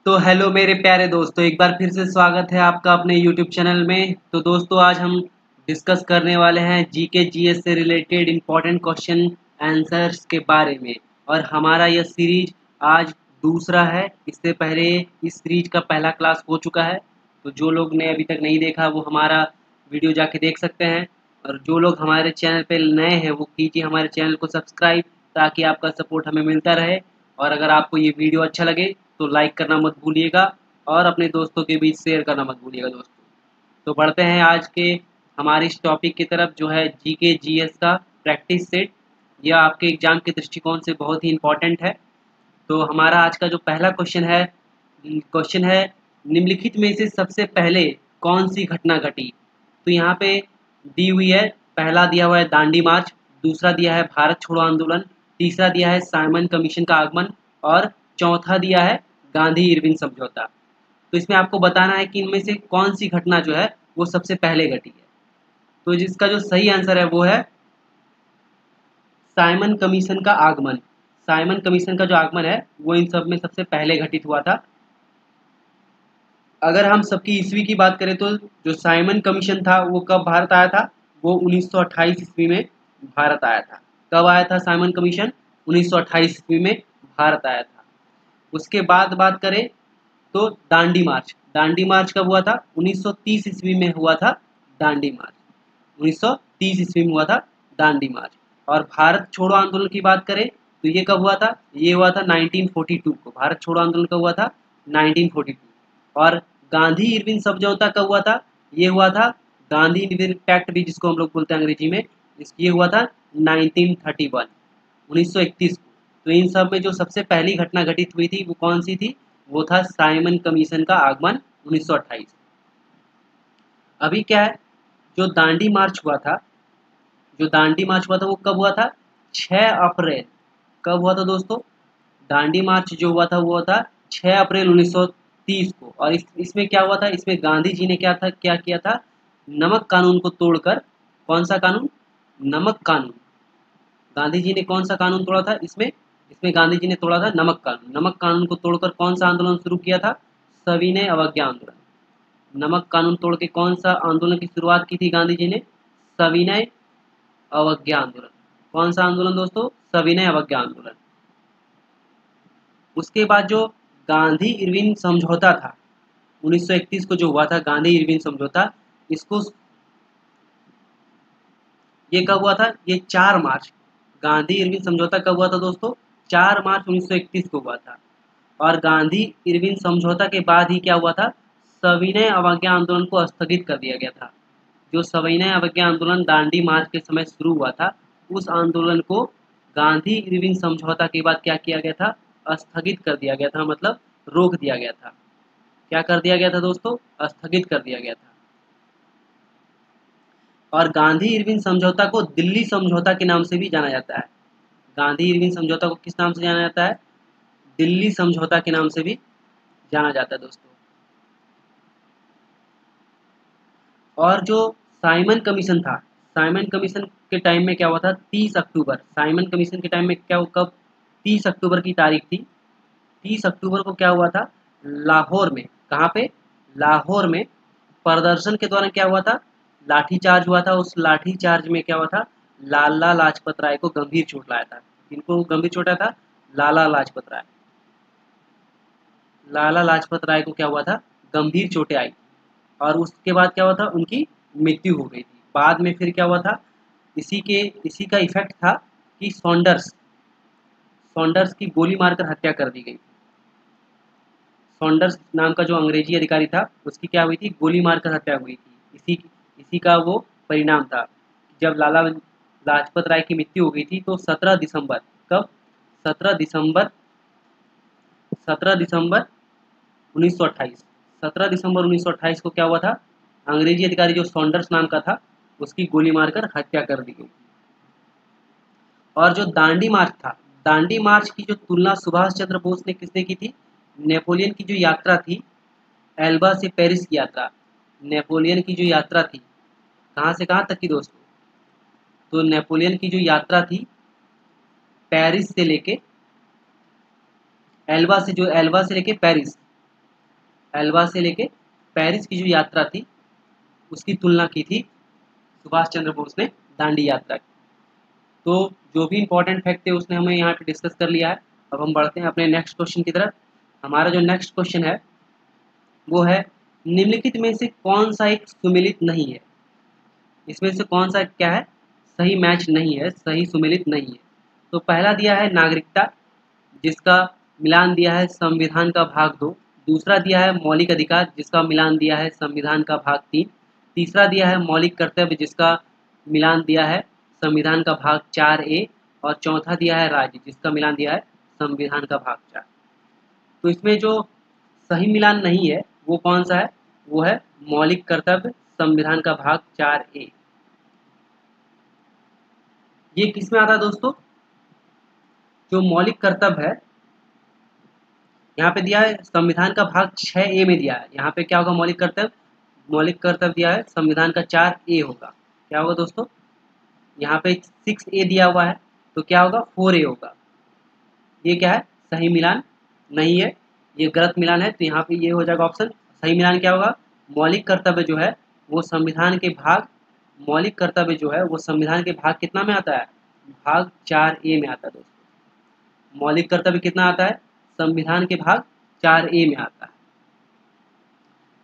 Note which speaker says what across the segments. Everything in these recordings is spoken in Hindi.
Speaker 1: तो हेलो मेरे प्यारे दोस्तों, एक बार फिर से स्वागत है आपका अपने यूट्यूब चैनल में। तो दोस्तों, आज हम डिस्कस करने वाले हैं जीके जीएस से रिलेटेड इम्पोर्टेंट क्वेश्चन आंसर्स के बारे में। और हमारा यह सीरीज आज दूसरा है। इससे पहले इस सीरीज का पहला क्लास हो चुका है, तो जो लोग ने अभी तक नहीं देखा वो हमारा वीडियो जाके देख सकते हैं। और जो लोग हमारे चैनल पर नए हैं वो कीजिए हमारे चैनल को सब्सक्राइब, ताकि आपका सपोर्ट हमें मिलता रहे। और अगर आपको ये वीडियो अच्छा लगे तो लाइक करना मत भूलिएगा और अपने दोस्तों के बीच शेयर करना मत भूलिएगा दोस्तों। तो बढ़ते हैं आज के हमारे इस टॉपिक की तरफ, जो है जीके जीएस का प्रैक्टिस सेट। यह आपके एग्जाम के दृष्टिकोण से बहुत ही इम्पोर्टेंट है। तो हमारा आज का जो पहला क्वेश्चन है निम्नलिखित में से सबसे पहले कौन सी घटना घटी। तो यहाँ पे दी हुई है, पहला दिया हुआ है दांडी मार्च, दूसरा दिया है भारत छोड़ो आंदोलन, तीसरा दिया है साइमन कमीशन का आगमन और चौथा दिया है गांधी इरविन समझौता। तो इसमें आपको बताना है कि इनमें से कौन सी घटना जो है वो सबसे पहले घटी है। तो जिसका जो सही आंसर है वो है साइमन कमीशन का आगमन। साइमन कमीशन का जो आगमन है वो इन सब में सबसे पहले घटित हुआ था। अगर हम सबकी ईस्वी की बात करें तो जो साइमन कमीशन था वो कब भारत आया था, वो 1928 ईस्वी में भारत आया था। कब आया था साइमन कमीशन? 1928 ईस्वी में भारत आया था। उसके बाद बात करें तो दांडी मार्च। दांडी मार्च कब हुआ था? 1930 ईस्वी में हुआ था दांडी मार्च। 1930 ईस्वी में हुआ था दांडी मार्च। और भारत छोड़ो आंदोलन की बात करें तो ये कब हुआ था? ये हुआ था 1942 को। भारत छोड़ो आंदोलन कब हुआ था? 1942। और गांधी इरविन समझौता कब हुआ था? ये हुआ था गांधी इरविन पैक्ट भी जिसको हम लोग बोलते हैं अंग्रेजी में, ये हुआ था 1931, 1931 को। तो इन सब में जो सबसे पहली घटना घटित हुई थी वो कौन सी थी? वो था साइमन कमीशन का आगमन 1928। अभी क्या है, जो दांडी मार्च हुआ था, जो दांडी मार्च हुआ था वो कब हुआ था? 6 अप्रैल। कब हुआ था दोस्तों? दांडी मार्च जो हुआ था वो हुआ था 6 अप्रैल 1930 को। और इसमें क्या हुआ था? इसमें गांधी जी ने क्या किया था? नमक कानून को तोड़कर। कौन सा कानून? नमक कानून। गांधी जी ने कौन सा कानून तोड़ा था इसमें? इसमें गांधी जी ने तोड़ा था नमक कानून। नमक कानून को तोड़कर कौन सा आंदोलन शुरू किया था? सविनय अवज्ञा आंदोलन। नमक कानून तोड़ के कौन सा आंदोलन की शुरुआत की थी गांधी जी ने? सविनय अवज्ञा आंदोलन। कौन सा आंदोलन दोस्तों? सविनय अवज्ञा आंदोलन। उसके बाद जो गांधी इरविन समझौता था 1931 को जो हुआ था गांधी इरविन समझौता, इसको ये कब हुआ था? ये 4 मार्च। गांधी इरविन समझौता कब हुआ था दोस्तों? 4 मार्च 1931 को हुआ था। और गांधी इरविन समझौता के बाद ही क्या हुआ था? सविनय अवज्ञा आंदोलन को स्थगित कर दिया गया था। जो सविनय अवज्ञा आंदोलन दांडी मार्च के समय शुरू हुआ था, उस आंदोलन को गांधी इरविन समझौता के बाद क्या किया गया था? स्थगित कर दिया गया था, मतलब रोक दिया गया था। क्या कर दिया गया था दोस्तों? स्थगित कर दिया गया था। और गांधी इरविन समझौता को दिल्ली समझौता के नाम से भी जाना जाता है। गांधी इरविन समझौता को किस नाम से जाना जाता है? दिल्ली समझौता के नाम से भी जाना जाता है दोस्तों। और जो साइमन कमीशन था, साइमन कमीशन के टाइम में क्या हुआ था? 30 अक्टूबर। साइमन कमीशन के टाइम में क्या, कब? 30 अक्टूबर की तारीख थी। 30 अक्टूबर को क्या हुआ था? लाहौर में। कहाँ पे? लाहौर में प्रदर्शन के दौरान क्या हुआ था? लाठीचार्ज हुआ था। उस लाठीचार्ज में क्या हुआ था? लाला लाजपत राय को गंभीर चोट लाया था। किनको गंभीर चोट आया था? लाला लाजपत राय। लाला लाजपत राय को क्या हुआ था? गंभीर चोटें आई। और उसके बाद क्या हुआ था? उनकी मृत्यु हो गई थी। बाद में फिर क्या हुआ था? इसी का इफेक्ट था कि सॉन्डर्स सॉन्डर्स की गोली मारकर हत्या कर दी गई। सॉन्डर्स नाम का जो अंग्रेजी अधिकारी था उसकी क्या हुई थी? गोली मारकर हत्या हुई थी। इसी का वो परिणाम था। जब लाला लाजपत राय की मृत्यु हो गई थी तो 17 दिसंबर, कब? 17 दिसंबर 17 दिसंबर 1928। 17 दिसंबर 1928 को क्या हुआ था? अंग्रेजी अधिकारी जो सॉन्डर्स नाम का था उसकी गोली मारकर हत्या कर दी गई। और जो दांडी मार्च था, दांडी मार्च की जो तुलना सुभाष चंद्र बोस ने किसने की थी? नेपोलियन की जो यात्रा थी, एल्बा से पेरिस की यात्रा। नेपोलियन की जो यात्रा थी, कहाँ से कहाँ तक की दोस्तों? तो नेपोलियन की जो यात्रा थी पेरिस से लेके एल्बा से लेके पेरिस, एल्वा से लेके पेरिस की जो यात्रा थी उसकी तुलना की थी सुभाष चंद्र बोस ने दांडी यात्रा की। तो जो भी इंपॉर्टेंट फैक्ट थे उसने हमें यहाँ पे डिस्कस कर लिया है। अब हम बढ़ते हैं अपने नेक्स्ट क्वेश्चन की तरफ। हमारा जो नेक्स्ट क्वेश्चन है वो है निम्नलिखित में से कौन सा एक सुमेलित नहीं है। इसमें से कौन सा क्या है, सही मैच नहीं है, सही सुमेलित नहीं है। तो पहला दिया है नागरिकता, जिसका मिलान दिया है संविधान का भाग 2। दूसरा दिया है मौलिक अधिकार, जिसका मिलान दिया है संविधान का भाग 3। तीसरा दिया है मौलिक कर्तव्य, जिसका मिलान दिया है संविधान का भाग 4A। और चौथा दिया है राज्य, जिसका मिलान दिया है संविधान का भाग 4। तो इसमें जो सही मिलान नहीं है वो कौन सा है, वो है मौलिक कर्तव्य संविधान का भाग 4A। ये किस में आता है दोस्तों, जो मौलिक कर्तव्य है यहाँ पे दिया है संविधान का भाग 6A में दिया है। यहाँ पे क्या होगा, मौलिक कर्तव्य, मौलिक कर्तव्य दिया है संविधान का 4A होगा। क्या होगा दोस्तों, यहाँ पे 6A दिया हुआ है तो क्या होगा 4A होगा। ये क्या है, सही मिलान नहीं है, ये गलत मिलान है। तो यहाँ पे ये हो जाएगा ऑप्शन, सही मिलान क्या होगा, मौलिक कर्तव्य जो है वो संविधान के भाग, मौलिक कर्तव्य जो है वो संविधान के भाग कितना में आता है, भाग 4A में आता है दोस्तों। मौलिक कर्तव्य कितना आता है, संविधान के भाग 4A में आता है।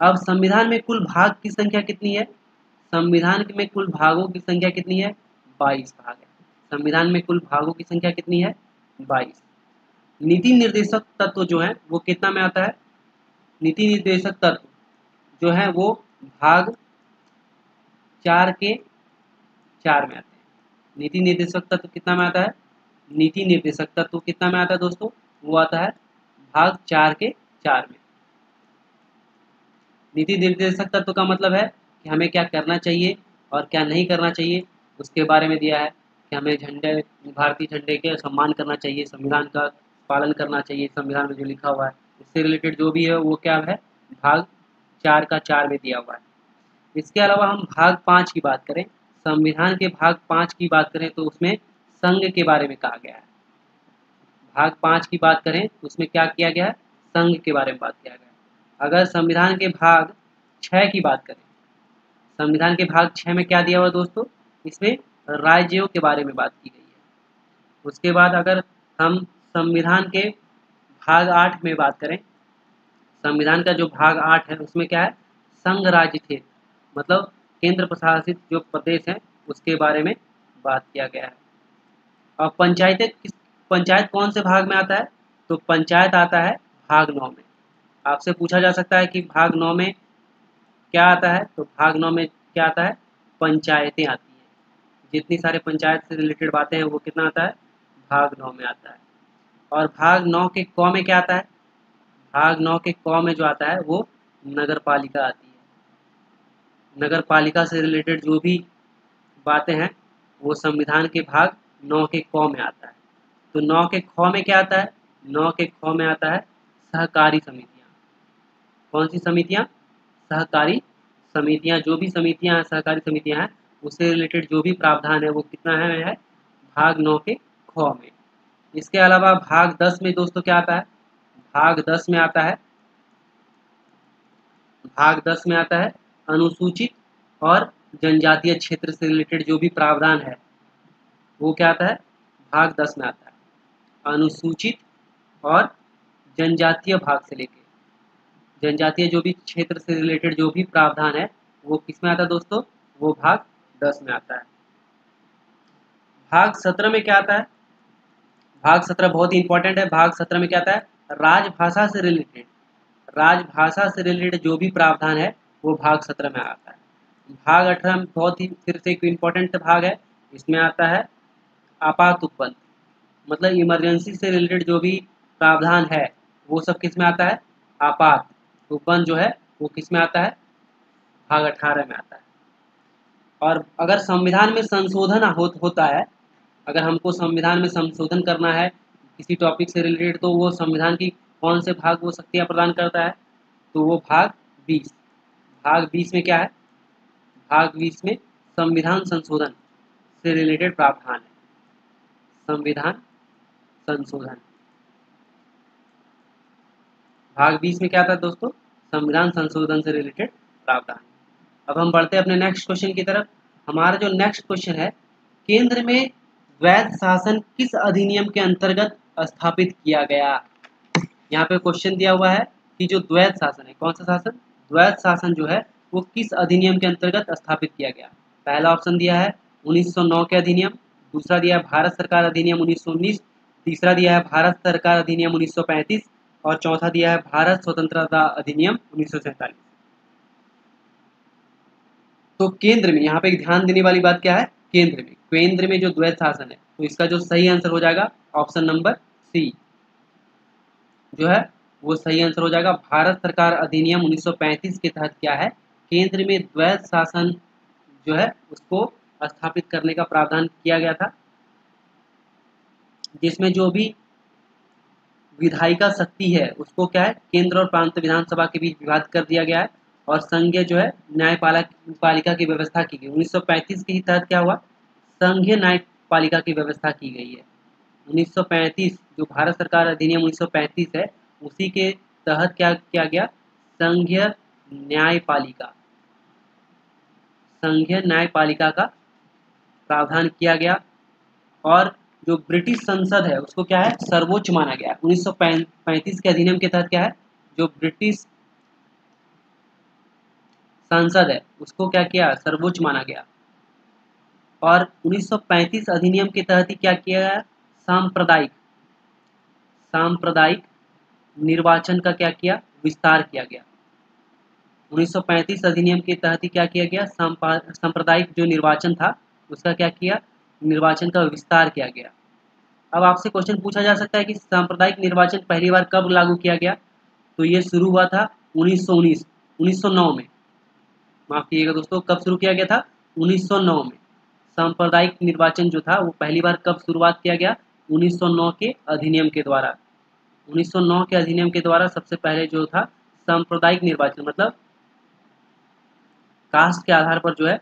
Speaker 1: अब संविधान में कुल भाग की संख्या कितनी है, संविधान में कुल भागों की संख्या कितनी है, 22 भाग है। संविधान में कुल भागों की संख्या कितनी है, 22। नीति निर्देशक तत्व जो है वो कितना में आता है, नीति निर्देशक तत्व जो है वो भाग 4 के 4 में आते हैं। नीति निर्देशक तत्व कितना में आता है, नीति निर्देशक तत्व कितना में आता है दोस्तों, वो आता है भाग 4 के 4 में। नीति निर्देशक तत्व का मतलब है कि हमें क्या करना चाहिए और क्या नहीं करना चाहिए, उसके बारे में दिया है कि हमें झंडे, भारतीय झंडे के सम्मान करना चाहिए, संविधान का पालन करना चाहिए, संविधान में जो लिखा हुआ है उससे रिलेटेड जो भी है वो क्या है, भाग 4 का 4 में दिया हुआ है। इसके अलावा हम भाग 5 की बात करें, संविधान के भाग 5 की बात करें तो उसमें संघ के बारे में कहा गया है। भाग 5 की बात करें तो उसमें क्या किया गया है, संघ के बारे में बात किया गया है। अगर संविधान के भाग 6 की बात करें, संविधान के भाग 6 में क्या दिया हुआ दोस्तों, इसमें राज्यों के बारे में बात की गई है। उसके बाद अगर हम संविधान के भाग 8 में बात करें, संविधान का जो भाग 8 है उसमें क्या है, संघ राज्य क्षेत्र, मतलब केंद्र प्रशासित जो प्रदेश हैं उसके बारे में बात किया गया है। और पंचायत कौन से भाग में आता है, तो पंचायत आता है भाग 9 में। आपसे पूछा जा सकता है कि भाग 9 में क्या आता है, तो भाग 9 में क्या आता है, पंचायतें आती हैं। जितनी सारे पंचायत से रिलेटेड बातें हैं वो कितना आता है, भाग 9 में आता है। और भाग 9 के क में क्या आता है, भाग 9 के क में जो आता है वो नगर पालिका आती है। नगर पालिका से रिलेटेड जो भी बातें हैं वो संविधान के भाग 9 के क में आता है। तो 9 के ख में क्या आता है, 9 के ख में आता है सहकारी समितियाँ। कौन सी समितियाँ, सहकारी समितियाँ। जो भी समितियाँ हैं, सहकारी समितियाँ हैं, उससे रिलेटेड जो भी प्रावधान है वो कितना है भाग 9 के ख में। इसके अलावा भाग 10 में दोस्तों क्या आता है, भाग 10 में आता है, भाग 10 में आता है अनुसूचित और जनजातीय क्षेत्र से रिलेटेड जो भी प्रावधान है वो क्या आता है, भाग 10 में आता है। अनुसूचित और जनजातीय भाग से लेके जनजातीय जो भी क्षेत्र से रिलेटेड जो भी प्रावधान है वो किस में आता है दोस्तों, वो भाग 10 में आता है। भाग 17 में क्या आता है, भाग 17 बहुत ही इंपॉर्टेंट है। भाग 17 में क्या आता है, राजभाषा से रिलेटेड, राजभाषा से रिलेटेड जो भी प्रावधान है वो भाग 17 में आता है। भाग 18 में बहुत ही फिर से एक इम्पोर्टेंट भाग है, इसमें आता है आपात उपबंध, मतलब इमरजेंसी से रिलेटेड जो भी प्रावधान है वो सब किस में आता है, आपात उपबंध जो है वो किस में आता है, भाग 18 में आता है। और अगर संविधान में संशोधन होता है, अगर हमको संविधान में संशोधन करना है किसी टॉपिक से रिलेटेड, तो वो संविधान की कौन से भाग वो शक्तियाँ प्रदान करता है, तो वो भाग 20। भाग 20 में क्या है, भाग 20 में संविधान संशोधन से रिलेटेड प्रावधान है। संविधान संशोधन, भाग 20 में क्या आता है दोस्तों, संविधान संशोधन से रिलेटेड प्रावधान। अब हम बढ़ते हैं अपने नेक्स्ट क्वेश्चन की तरफ। हमारा जो नेक्स्ट क्वेश्चन है, केंद्र में वैध शासन किस अधिनियम के अंतर्गत स्थापित किया गया। यहाँ पे क्वेश्चन दिया हुआ है कि जो द्वैध शासन है, कौन सा शासन, द्वैध शासन जो है वो किस अधिनियम के अंतर्गत स्थापित किया गया। पहला ऑप्शन दिया है 1909 के अधिनियम, दूसरा दिया है भारत सरकार अधिनियम 1919, तीसरा दिया है भारत सरकार अधिनियम 1935 और चौथा दिया है भारत स्वतंत्रता अधिनियम 1947। तो केंद्र में, यहाँ पे ध्यान देने वाली बात क्या है, केंद्र में जो द्वैध शासन है, तो इसका जो सही आंसर हो जाएगा ऑप्शन नंबर सी जो है वो सही आंसर हो जाएगा। भारत सरकार अधिनियम 1935 के तहत क्या है, केंद्र में द्वैध शासन जो है उसको स्थापित करने का प्रावधान किया गया था, जिसमें जो भी विधायिका शक्ति है उसको क्या है, केंद्र और प्रांत विधानसभा के बीच विभाजित कर दिया गया है और संघीय जो है न्यायपालिका की व्यवस्था की गई। 1935 के ही तहत क्या हुआ, संघीय न्यायपालिका की व्यवस्था की गई है। 1935 जो भारत सरकार अधिनियम 1935 है उसी के तहत क्या किया गया, संघीय न्यायपालिका का प्रावधान किया गया और जो ब्रिटिश संसद है उसको क्या है, सर्वोच्च माना गया। 1935 के अधिनियम के तहत क्या है, जो ब्रिटिश संसद है उसको क्या किया, सर्वोच्च माना गया। और 1935 अधिनियम के तहत ही क्या किया गया, सांप्रदायिक निर्वाचन का क्या किया, विस्तार किया गया। 1935 अधिनियम के तहत ही क्या किया गया, सांप्रदायिक जो निर्वाचन था उसका क्या किया, निर्वाचन का विस्तार किया गया। अब आपसे क्वेश्चन पूछा जा सकता है कि सांप्रदायिक निर्वाचन पहली बार कब लागू किया गया, तो ये शुरू हुआ था 1909 में। माफ कीजिएगा दोस्तों, कब शुरू किया गया था, 1909 में। सांप्रदायिक निर्वाचन जो था वो पहली बार कब शुरुआत किया गया, 1909 के अधिनियम के द्वारा। 1909 के अधिनियम के द्वारा सबसे पहले जो था सांप्रदायिक निर्वाचन, मतलब कास्ट के आधार पर जो है,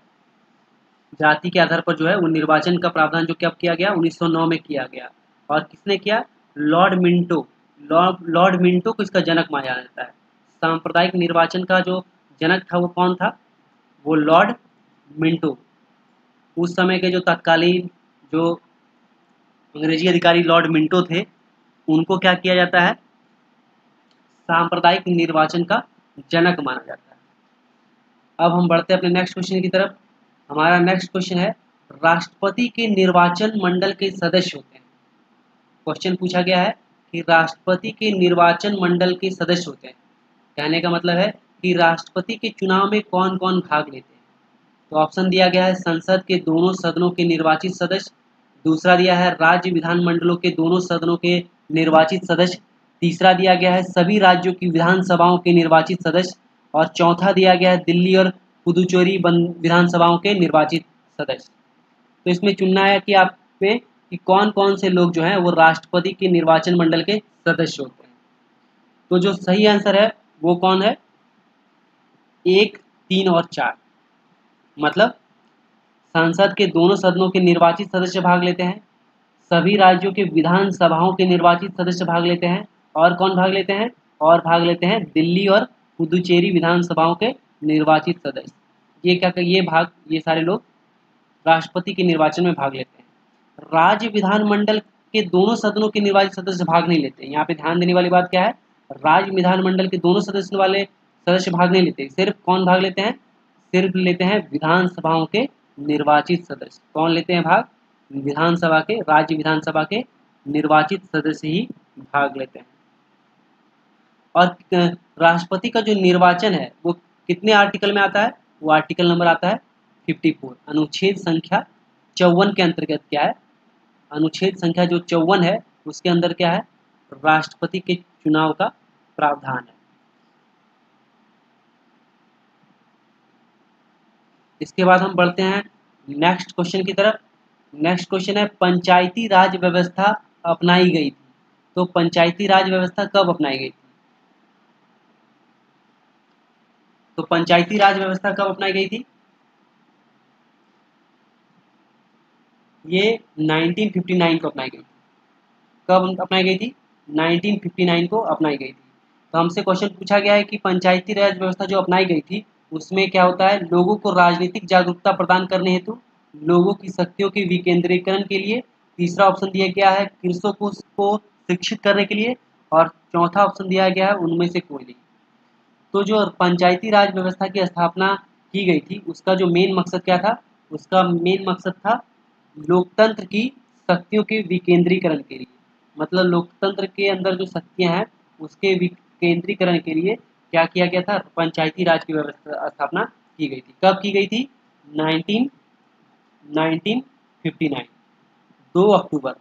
Speaker 1: जाति के आधार पर जो है वो निर्वाचन का प्रावधान जो कब किया गया, 1909 में किया गया। और किसने किया, लॉर्ड मिंटो को इसका जनक माना जाता है। सांप्रदायिक निर्वाचन का जो जनक था वो कौन था, वो लॉर्ड मिंटो। उस समय के जो तत्कालीन जो अंग्रेजी अधिकारी लॉर्ड मिंटो थे उनको क्या किया जाता है, सांप्रदायिक निर्वाचन का जनक माना जाता है। अब हम बढ़ते हैं अपने नेक्स्ट क्वेश्चन की तरफ। हमारा नेक्स्ट क्वेश्चन है, राष्ट्रपति के निर्वाचन मंडल के सदस्य होते हैं। क्वेश्चन पूछा गया है कि राष्ट्रपति के निर्वाचन मंडल के सदस्य होते हैं। कहने का मतलब है कि राष्ट्रपति के चुनाव में कौन कौन भाग लेते हैं। तो ऑप्शन दिया गया है संसद के दोनों सदनों के निर्वाचित सदस्य, दूसरा दिया है राज्य विधानमंडलों के दोनों सदनों के निर्वाचित सदस्य, तीसरा दिया गया है सभी राज्यों की विधानसभाओं के निर्वाचित सदस्य और चौथा दिया गया है दिल्ली और पुदुचेरी विधानसभाओं के निर्वाचित सदस्य। तो इसमें चुनना है कि आप पे कि कौन कौन से लोग जो हैं वो राष्ट्रपति के निर्वाचन मंडल के सदस्य होते हैं। तो जो सही आंसर है वो कौन है, 1, 3 और 4। मतलब संसद के दोनों सदनों के निर्वाचित सदस्य भाग लेते हैं, सभी राज्यों के विधानसभाओं के निर्वाचित सदस्य भाग लेते हैं और कौन भाग लेते हैं, और भाग लेते हैं दिल्ली और पुदुचेरी विधानसभाओं के निर्वाचित सदस्य। ये सारे लोग राष्ट्रपति के निर्वाचन में भाग लेते हैं। राज्य विधानमंडल के दोनों सदनों के निर्वाचित सदस्य भाग नहीं लेते। यहाँ पे ध्यान देने वाली बात क्या है, राज्य विधानमंडल के दोनों सदस्य वाले सदस्य भाग नहीं लेते। सिर्फ कौन भाग लेते हैं, सिर्फ लेते हैं विधानसभाओं के निर्वाचित सदस्य। कौन लेते हैं भाग, विधानसभा के, राज्य विधानसभा के निर्वाचित सदस्य ही भाग लेते हैं। और राष्ट्रपति का जो निर्वाचन है वो कितने आर्टिकल में आता है, वो आर्टिकल नंबर आता है 54, अनुच्छेद संख्या 54 के अंतर्गत क्या है, अनुच्छेद संख्या जो 54 है उसके अंदर क्या है, राष्ट्रपति के चुनाव का प्रावधान है। इसके बाद हम बढ़ते हैं नेक्स्ट क्वेश्चन की तरफ। नेक्स्ट क्वेश्चन है, पंचायती राज व्यवस्था अपनाई गई थी। तो पंचायती राज व्यवस्था कब अपनाई गई थी, तो पंचायती राज व्यवस्था कब अपनाई गई थी, ये 1959 को अपनाई गई थी। कब अपनाई गई थी, 1959 को अपनाई गई थी। तो हमसे क्वेश्चन पूछा गया है कि पंचायती राज व्यवस्था जो अपनाई गई थी उसमें क्या होता है, लोगों को राजनीतिक जागरूकता प्रदान करने हेतु, लोगों की शक्तियों के विकेंद्रीकरण के लिए, तीसरा ऑप्शन दिया गया है कृषकों को शिक्षित करने के लिए, और चौथा ऑप्शन दिया गया है उनमें से कोई नहीं। तो जो पंचायती राज व्यवस्था की स्थापना की गई थी उसका जो मेन मकसद क्या था, उसका मेन मकसद था लोकतंत्र की शक्तियों के विकेंद्रीकरण के लिए। मतलब लोकतंत्र के अंदर जो शक्तियां हैं उसके विकेंद्रीकरण के लिए क्या किया गया था, पंचायती राज की व्यवस्था स्थापना की गई थी। कब की गई थी? 1959, 2 अक्टूबर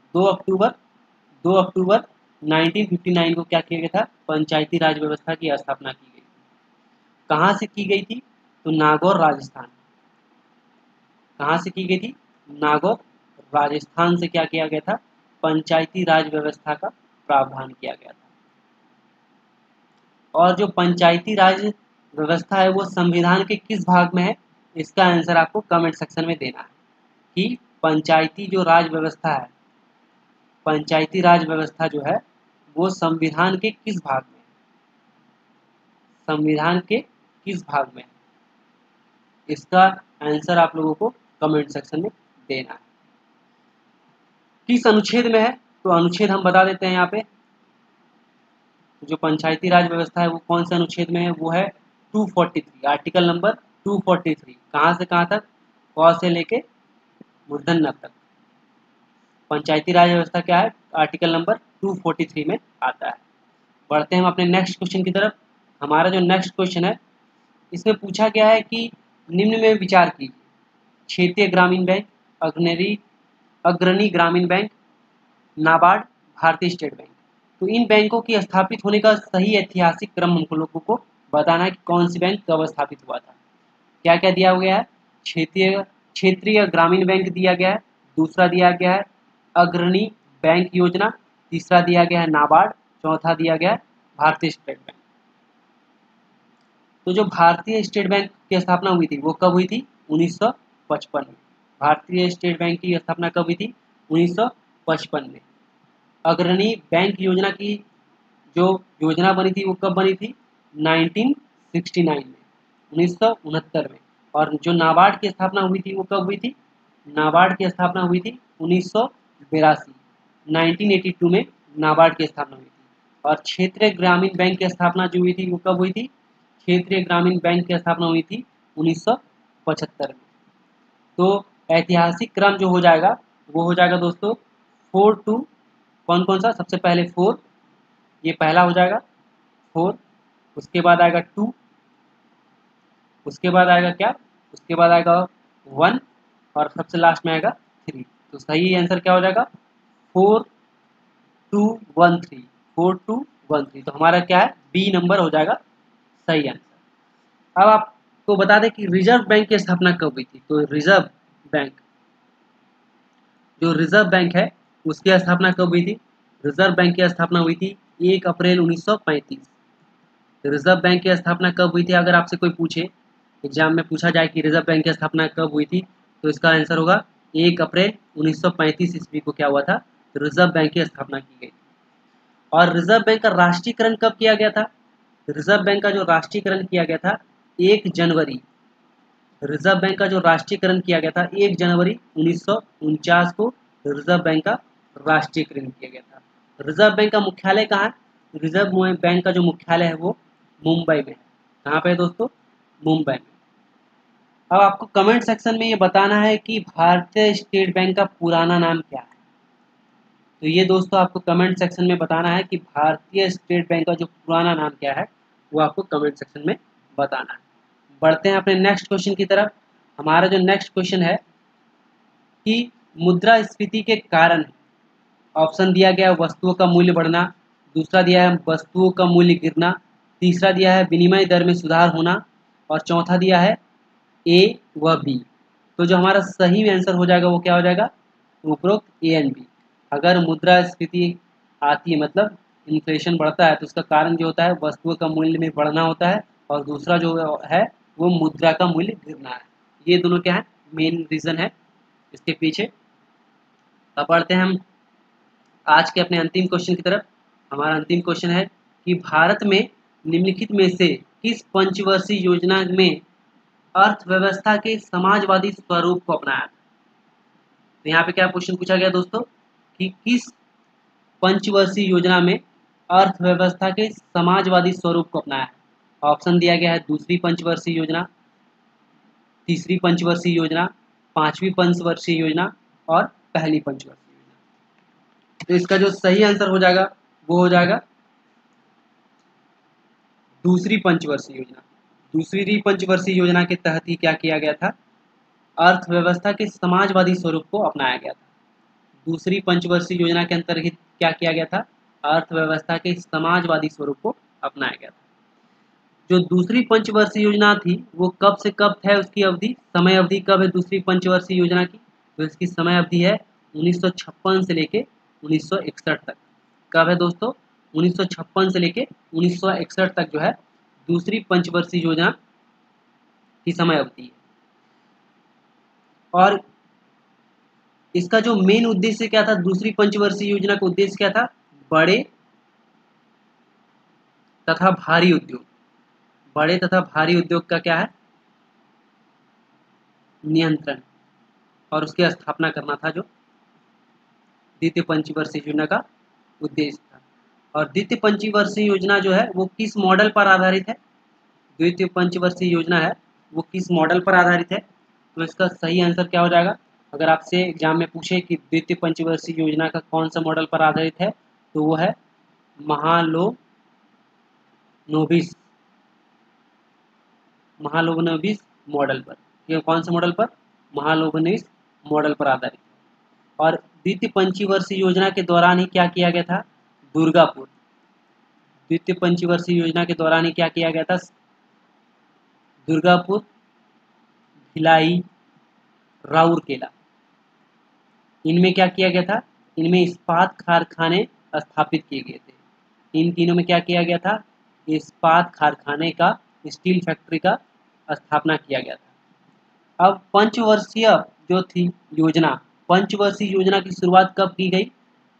Speaker 1: 2 अक्टूबर 1959 को क्या किया गया था, पंचायती राज व्यवस्था की स्थापना की गई। कहाँ से की गई थी? तो नागौर राजस्थान। कहाँ से की गई थी? नागौर राजस्थान से क्या किया गया था, पंचायती राज व्यवस्था का प्रावधान किया गया था। और जो पंचायती राज व्यवस्था है वो संविधान के किस भाग में है, इसका आंसर आपको कमेंट सेक्शन में देना है कि पंचायती जो राज व्यवस्था है, पंचायती राज व्यवस्था जो है वो संविधान के किस भाग में है, संविधान के किस भाग में है, इसका आंसर आप लोगों को कमेंट सेक्शन में देना है। किस अनुच्छेद में है? तो अनुच्छेद हम बता देते हैं यहाँ पे। जो पंचायती राज व्यवस्था है वो कौन से अनुच्छेद में है, वो है 243, आर्टिकल नंबर 243। कहाँ से कहाँ तक? क से लेके मूर्धन्य तक पंचायती राज व्यवस्था क्या है, आर्टिकल नंबर 243 में आता है। बढ़ते हैं हम अपने नेक्स्ट क्वेश्चन की तरफ। हमारा जो नेक्स्ट क्वेश्चन है इसमें पूछा गया है कि निम्न में विचार कीजिए, क्षेत्रीय ग्रामीण बैंक, अग्रणी ग्रामीण बैंक, नाबार्ड, भारतीय स्टेट बैंक। तो इन बैंकों की स्थापित होने का सही ऐतिहासिक क्रम हमको लोगों को बताना है कि कौन सी बैंक कब स्थापित हुआ था। क्या क्या दिया गया है? क्षेत्रीय ग्रामीण बैंक दिया गया है, दूसरा दिया गया है अग्रणी बैंक योजना, तीसरा दिया गया है नाबार्ड, चौथा दिया गया है भारतीय स्टेट बैंक। तो जो भारतीय स्टेट बैंक की स्थापना हुई थी वो कब हुई थी? 1955 में। भारतीय स्टेट बैंक की स्थापना कब हुई थी? 1955 में। अग्रणी बैंक योजना की जो योजना बनी थी वो कब बनी थी? 1969 में, 1969 में। और जो नाबार्ड की स्थापना हुई थी वो कब हुई थी? नाबार्ड की स्थापना हुई थी 1982, 1982 में नाबार्ड की स्थापना हुई थी। और क्षेत्रीय ग्रामीण बैंक की स्थापना जो हुई थी वो कब हुई थी? क्षेत्रीय ग्रामीण बैंक की स्थापना हुई थी 1975 में। तो ऐतिहासिक क्रम जो हो जाएगा वो हो जाएगा दोस्तों 4 टू, कौन कौन सा? सबसे पहले 4, ये पहला हो जाएगा 4, उसके बाद आएगा 2, उसके बाद आएगा क्या? उसके बाद आएगा 1, और सबसे लास्ट में आएगा 3। तो सही आंसर क्या हो जाएगा? 4213, 4213। तो हमारा क्या है? बी नंबर हो जाएगा सही आंसर। अब आपको बता दें कि रिजर्व बैंक की स्थापना कब हुई थी। तो रिजर्व बैंक, जो रिजर्व बैंक है उसकी स्थापना कब हुई थी? रिजर्व बैंक की स्थापना हुई थी 1 अप्रैल 1935। रिजर्व बैंक की स्थापना कब हुई थी? अगर आपसे कोई पूछे, एग्जाम में पूछा जाए कि रिजर्व बैंक की स्थापना कब हुई थी, तो इसका आंसर होगा 1 अप्रैल 1935 ईस्वी को क्या हुआ था? रिजर्व बैंक की स्थापना की गई। और रिजर्व बैंक का राष्ट्रीयकरण कब किया गया था? रिजर्व बैंक का जो राष्ट्रीयकरण किया गया था 1 जनवरी, रिजर्व बैंक का जो राष्ट्रीयकरण किया गया था 1 जनवरी 1949 को रिजर्व बैंक का राष्ट्रीयकरण किया गया था। रिजर्व बैंक का मुख्यालय कहाँ है? रिजर्व बैंक का जो मुख्यालय है वो मुंबई में है। कहाँ पे है दोस्तों? मुंबई में। अब आपको कमेंट सेक्शन में ये बताना है कि भारतीय स्टेट बैंक का पुराना नाम क्या है। तो ये दोस्तों आपको कमेंट सेक्शन में बताना है कि भारतीय स्टेट बैंक का जो पुराना नाम क्या है वो आपको कमेंट सेक्शन में बताना है। बढ़ते हैं अपने नेक्स्ट क्वेश्चन की तरफ। हमारा जो नेक्स्ट क्वेश्चन है कि मुद्रास्फीति के कारण, ऑप्शन दिया गया है वस्तुओं का मूल्य बढ़ना, दूसरा दिया है वस्तुओं का मूल्य गिरना, तीसरा दिया है विनिमय दर में सुधार होना, और चौथा दिया है ए व बी। तो जो हमारा सही आंसर हो जाएगा वो क्या हो जाएगा? उपरोक्त ए एंड बी। अगर मुद्रास्फीति आती है मतलब इन्फ्लेशन बढ़ता है तो उसका कारण जो होता है वस्तुओं का मूल्य में बढ़ना होता है, और दूसरा जो है वो मुद्रा का मूल्य गिरना है। ये दोनों क्या है? मेन रीजन है इसके पीछे। अब बढ़ते हैं हम आज के अपने अंतिम क्वेश्चन की तरफ। हमारा अंतिम क्वेश्चन है कि भारत में निम्नलिखित में से किस पंचवर्षीय योजना में अर्थव्यवस्था के समाजवादी स्वरूप को अपनाया? तो यहाँ पे क्या क्वेश्चन पूछा गया दोस्तों कि किस पंचवर्षीय योजना में अर्थव्यवस्था के समाजवादी स्वरूप को अपनाया? ऑप्शन दिया गया है दूसरी पंचवर्षीय योजना, तीसरी पंचवर्षीय योजना, पांचवी पंचवर्षीय योजना और पहली पंचवर्षीय योजना। तो इसका जो सही आंसर हो जाएगा वो हो जाएगा दूसरी पंचवर्षीय योजना। दूसरी पंचवर्षीय योजना के तहत ही क्या किया गया था? अर्थव्यवस्था के समाजवादी स्वरूप को अपनाया गया था। दूसरी पंचवर्षीय योजना के अंतर्गत क्या किया गया था? अर्थव्यवस्था के समाजवादी स्वरूप को अपनाया गया था। जो दूसरी पंचवर्षीय योजना थी वो कब से कब है उसकी अवधि, समय अवधि कब है दूसरी पंचवर्षीय योजना की? तो इसकी समय अवधि है 1956 से लेके 1961 तक। कब है दोस्तों? 1956 से लेके 1961 तक जो है दूसरी पंचवर्षीय योजना की समय अवधि है। और इसका जो मेन उद्देश्य क्या था? दूसरी पंचवर्षीय योजना का उद्देश्य क्या था? बड़े तथा भारी उद्योग, बड़े तथा भारी उद्योग का क्या है? नियंत्रण और उसकी स्थापना करना था, जो द्वितीय पंचवर्षीय योजना का उद्देश्य था। और द्वितीय पंचवर्षीय योजना जो है वो किस मॉडल पर आधारित है? द्वितीय पंचवर्षीय योजना है वो किस मॉडल पर आधारित है? तो इसका सही आंसर क्या हो जाएगा? अगर आपसे एग्जाम में पूछे कि द्वितीय पंचवर्षीय योजना का कौन सा मॉडल पर आधारित है, तो वो है महालोनोबिस मॉडल पर। ये कौन से मॉडल पर? महालोनोबिस मॉडल पर आधारित। और द्वितीय पंचवर्षीय योजना के दौरान ही क्या किया गया था? दुर्गापुर। द्वितीय पंचवर्षीय योजना के दौरान ही क्या किया गया था? दुर्गापुर, भिलाई, राउरकेला, इनमें क्या किया गया था? इनमें इस्पात कारखाने स्थापित किए गए थे। इन तीनों में क्या किया गया था? इस्पात कारखाने का, स्टील फैक्ट्री का स्थापना किया गया था। अब पंचवर्षीय जो थी योजना, पंचवर्षीय योजना की शुरुआत कब की गई?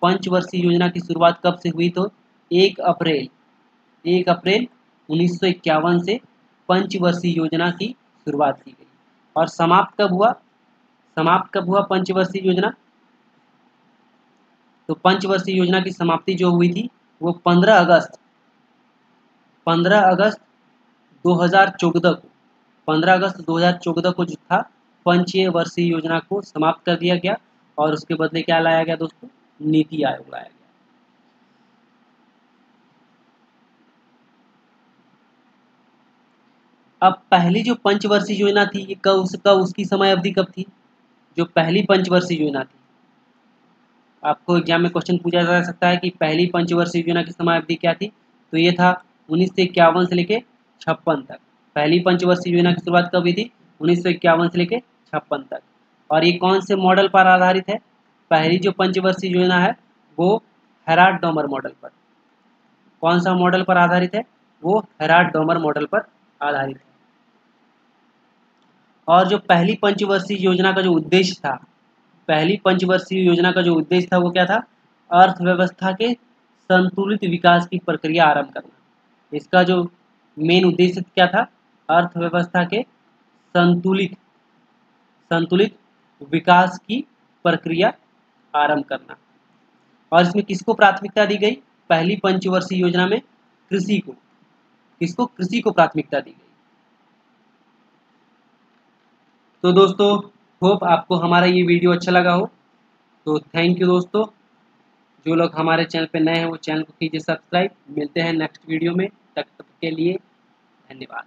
Speaker 1: पंचवर्षीय योजना की शुरुआत कब से हुई? तो 1 अप्रैल 1951 से पंचवर्षीय योजना की शुरुआत की गई। और समाप्त कब हुआ? पंचवर्षीय योजना? तो पंचवर्षीय योजना की समाप्ति जो हुई थी वो 15 अगस्त 2014 को 15 अगस्त 2014 को जो था पंचवर्षीय योजना को समाप्त कर दिया गया। और उसके बदले क्या लाया गया दोस्तों? नीति आयोग लाया गया। अब पहली जो पंचवर्षीय योजना थी ये कब उसकी समय अवधि कब थी? जो पहली पंचवर्षीय योजना थी, आपको एग्जाम में क्वेश्चन पूछा जा सकता है कि पहली पंचवर्षीय योजना की समय अवधि क्या थी? तो ये था 1951 से लेके 56 तक। पहली पंचवर्षीय योजना की शुरुआत कब हुई थी? 1951 से लेके 56 तक। और ये कौन से मॉडल पर आधारित है? पहली जो पंचवर्षीय योजना है वो हेराल्ड डोमर मॉडल पर। कौन सा मॉडल पर आधारित है? वो हेराल्ड डोमर मॉडल पर आधारित है। और जो पहली पंचवर्षीय योजना का जो उद्देश्य था, पहली पंचवर्षीय योजना का जो उद्देश्य था वो क्या था? अर्थव्यवस्था के संतुलित विकास की प्रक्रिया आरंभ करना। इसका जो मेन उद्देश्य क्या था? अर्थव्यवस्था के संतुलित विकास की प्रक्रिया आरंभ करना। और इसमें किसको प्राथमिकता दी गई? पहली पंचवर्षीय योजना में कृषि को। किसको? कृषि को प्राथमिकता दी गई। तो दोस्तों, होप आपको हमारा ये वीडियो अच्छा लगा हो। तो थैंक यू दोस्तों। जो लोग हमारे चैनल पे नए हैं वो चैनल को कीजिए सब्सक्राइब। मिलते हैं नेक्स्ट वीडियो में, तब तक के लिए धन्यवाद।